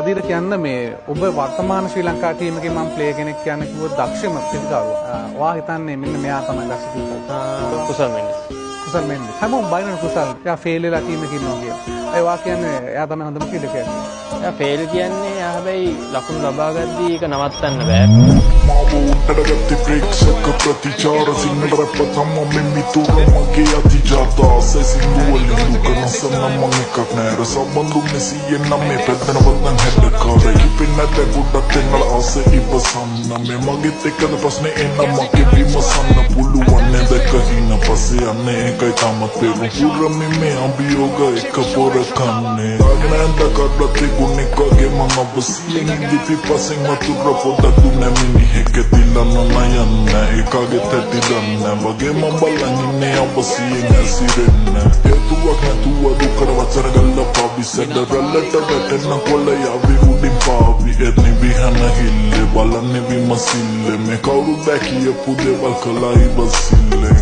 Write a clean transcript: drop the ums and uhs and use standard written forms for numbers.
අදීර කියන්න මේ ඔබ වර්තමාන ශ්‍රී ලංකා ටීම් එකේ මම ප්ලේ කෙනෙක් කියන්න කිව්වොත් දක්ෂම පිටිකරුවා. ඔයා හිතන්නේ මෙන්න මෙයා තමයි දක්ෂ පිටිකරුවා. කුසල් මෙන්ඩිස්. කුසල් මෙන්ඩිස්. හැමෝම බයිනර් කුසල්. එයා ෆේල් වෙලා ටීම් එකේ ඉන්නවා කියලා. ඒ වා කියන්නේ එයා තමයි හොඳම කියලා කියන්නේ. එයා ෆේල් කියන්නේ එයා හැබැයි ලකුණු ලබා ගද්දී ඒක නවත්තන්න බෑ. Ragazzi prexak ප්‍රතිචාර සිංහල රැප් තම මිතුර මගේ අධිජාතා සැසිංගුවලින් ලුකන සන්නම එකක් නෑර සම්බන්ධු මෙසියෙන් නම් මේ පැත්තන වදන් හැඩකාරයි පින්නට ගුඩක් තෙන්නල ආස ඉවසන්න මේ මගෙත් එක්කද ප්‍රශ්නේ එන්න මගේ විමසන්න පුළුවන් නේද කහින පස්සේ යන්නේ ඒකයි තාමත් පෙරු පුරමි මේ අභියෝග එක පොර කන්නේ ආගනන්ද කඩලා තිබුණ එකගේ මම අවසියෙන් ඉඳි පස්සෙන් වතුර පොඩක් දුන්නේ මිනිහෙක් තිලන්න නයන්න ඒකාගේ තැටි දන්න වගේ මම බලන් ඉන්නේ අවසියෙන් ඇසිරෙන්න හේතුවක් නැතුව දුකර වචර ගල්ල පාවි සැඩරල්ලට වැටෙන්න කොල්ල යවි උඩින් පාවි එත්නි විහන හිල්ලේ බලන්නේ විමසිල්ලේ මේ කවුරු දැකියපු දේවල් කළා ඉවසිල්ලේ